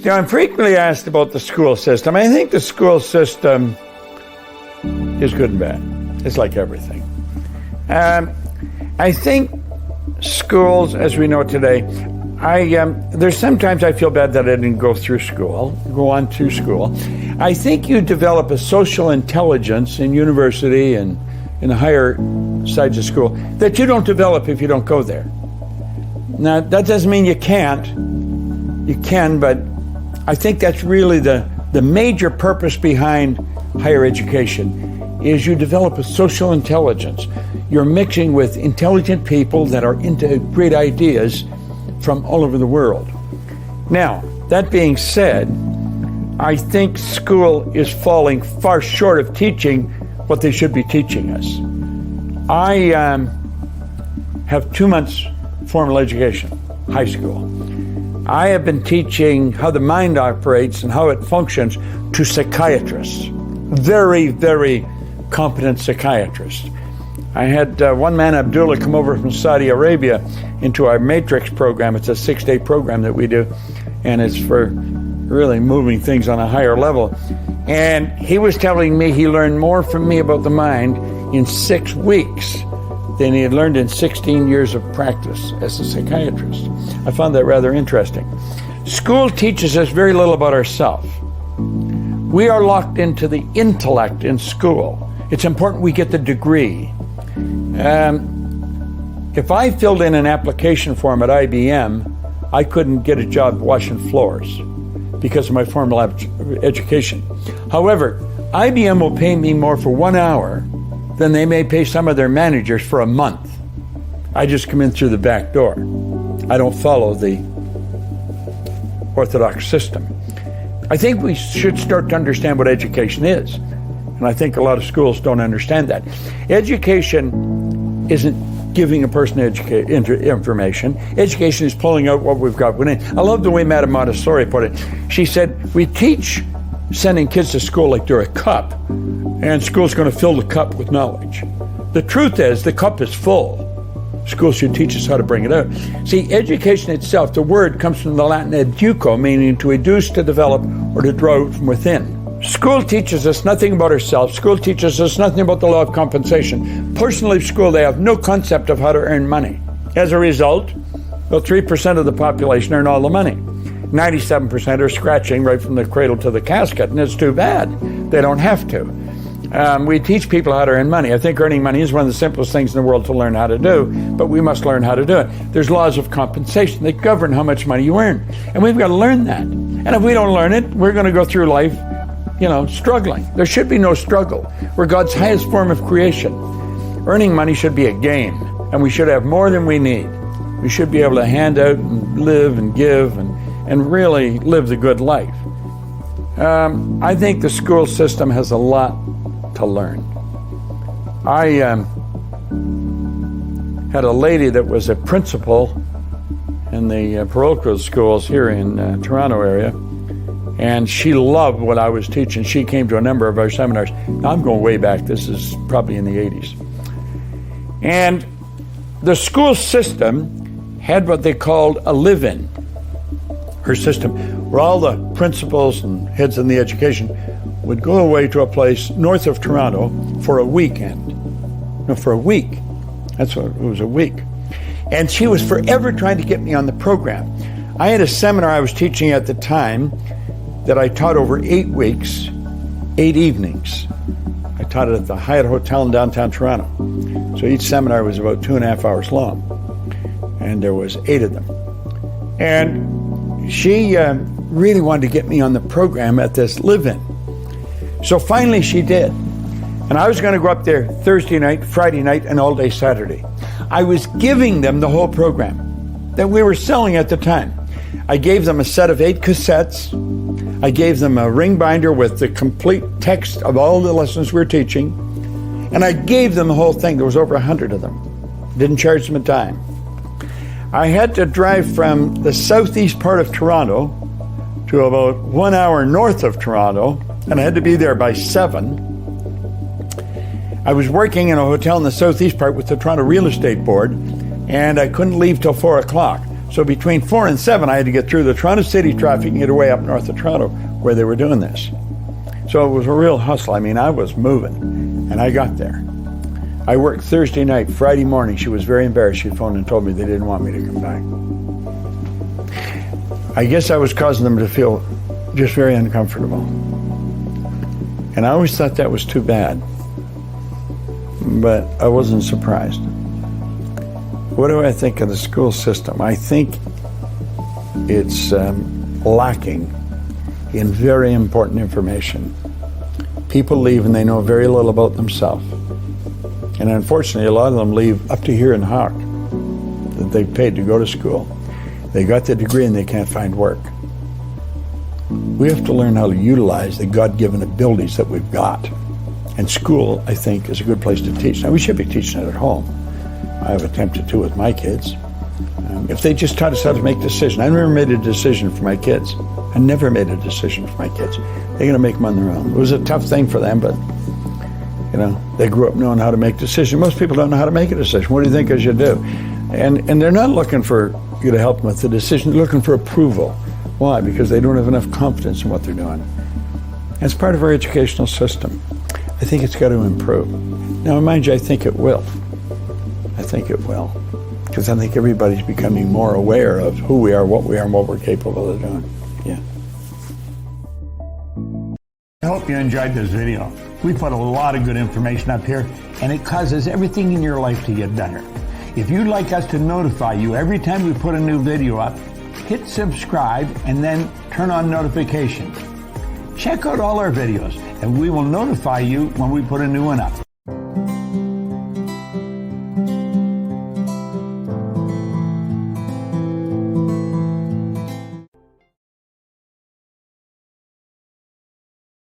Now, I'm frequently asked about the school system. I think the school system is good and bad. It's like everything. I think schools, as we know today, there's sometimes I feel bad that I didn't go on to school. I think you develop a social intelligence in university and in the higher sides of school that you don't develop if you don't go there. Now, that doesn't mean you can't. You can, but I think that's really the major purpose behind higher education is you develop a social intelligence. You're mixing with intelligent people that are into great ideas from all over the world. Now, that being said, I think school is falling far short of teaching what they should be teaching us. I have 2 months formal education, high school. I have been teaching how the mind operates and how it functions to psychiatrists, very, very competent psychiatrists. I had one man, Abdullah, come over from Saudi Arabia into our Matrix program. It's a 6-day program that we do, and it's for really moving things on a higher level. And he was telling me he learned more from me about the mind in 6 weeks than he had learned in 16 years of practice as a psychiatrist. I found that rather interesting. School teaches us very little about ourselves. We are locked into the intellect in school. It's important we get the degree. If I filled in an application form at IBM, I couldn't get a job washing floors because of my formal education. However, IBM will pay me more for 1 hour than they may pay some of their managers for a month. I just come in through the back door. I don't follow the orthodox system. I think we should start to understand what education is. And I think a lot of schools don't understand that. Education isn't giving a person information. Education is pulling out what we've got within. I love the way Madame Montessori put it. She said, we teach sending kids to school like they're a cup, and school's going to fill the cup with knowledge. The truth is, the cup is full. School should teach us how to bring it out. See, education itself, the word comes from the Latin educo, meaning to educe, to develop, or to draw from within. School teaches us nothing about ourselves. School teaches us nothing about the law of compensation. Person leaves school, they have no concept of how to earn money. As a result, about 3% of the population earn all the money. 97% are scratching right from the cradle to the casket, and it's too bad. They don't have to. We teach people how to earn money. I think earning money is one of the simplest things in the world to learn how to do, but we must learn how to do it. There's laws of compensation that govern how much money you earn, and we've got to learn that. And if we don't learn it, we're going to go through life, struggling. There should be no struggle. We're God's highest form of creation. Earning money should be a game, and we should have more than we need. We should be able to hand out and live and give and really live the good life. I think the school system has a lot to learn. I had a lady that was a principal in the parochial schools here in Toronto area, and she loved what I was teaching. She came to a number of our seminars. Now, I'm going way back. This is probably in the 80s. And the school system had what they called a live-in. Her system, where all the principals and heads in the education would go away to a place north of Toronto for a weekend. No, for a week. That's what it was, a week. And she was forever trying to get me on the program. I had a seminar I was teaching at the time that I taught over 8 weeks, 8 evenings. I taught it at the Hyatt Hotel in downtown Toronto. So each seminar was about 2.5 hours long. And there was 8 of them. And she really wanted to get me on the program at this live-in. So finally she did. And I was going to go up there Thursday night, Friday night, and all day Saturday. I was giving them the whole program that we were selling at the time. I gave them a set of 8 cassettes. I gave them a ring binder with the complete text of all the lessons we were teaching. And I gave them the whole thing. There was over 100 of them. Didn't charge them a dime. I had to drive from the southeast part of Toronto to about 1 hour north of Toronto, and I had to be there by 7. I was working in a hotel in the southeast part with the Toronto Real Estate Board, and I couldn't leave till 4 o'clock. So between 4 and 7, I had to get through the Toronto city traffic and get away up north of Toronto where they were doing this. So it was a real hustle. I mean, I was moving, and I got there. I worked Thursday night. Friday morning, she was very embarrassed. She phoned and told me they didn't want me to come back. I guess I was causing them to feel just very uncomfortable. And I always thought that was too bad. But I wasn't surprised. What do I think of the school system? I think it's lacking in very important information. People leave and they know very little about themselves. And unfortunately, a lot of them leave up to here in Hawk that they've paid to go to school. They got the degree and they can't find work. We have to learn how to utilize the God-given abilities that we've got. And school, I think, is a good place to teach. Now, we should be teaching it at home. I've attempted to with my kids. If they just taught us how to make decisions. I never made a decision for my kids. I never made a decision for my kids. They're going to make them on their own. It was a tough thing for them, but you know, they grew up knowing how to make decisions. Most people don't know how to make a decision. What do you think I should do? And they're not looking for you to help them with the decision. They're looking for approval. Why? Because they don't have enough confidence in what they're doing. That's part of our educational system. I think it's got to improve. Now, mind you, I think it will. I think it will. Because I think everybody's becoming more aware of who we are, and what we're capable of doing. Yeah. I hope you enjoyed this video. We put a lot of good information up here, and it causes everything in your life to get better. If you'd like us to notify you every time we put a new video up, hit subscribe and then turn on notifications. Check out all our videos, and we will notify you when we put a new one up.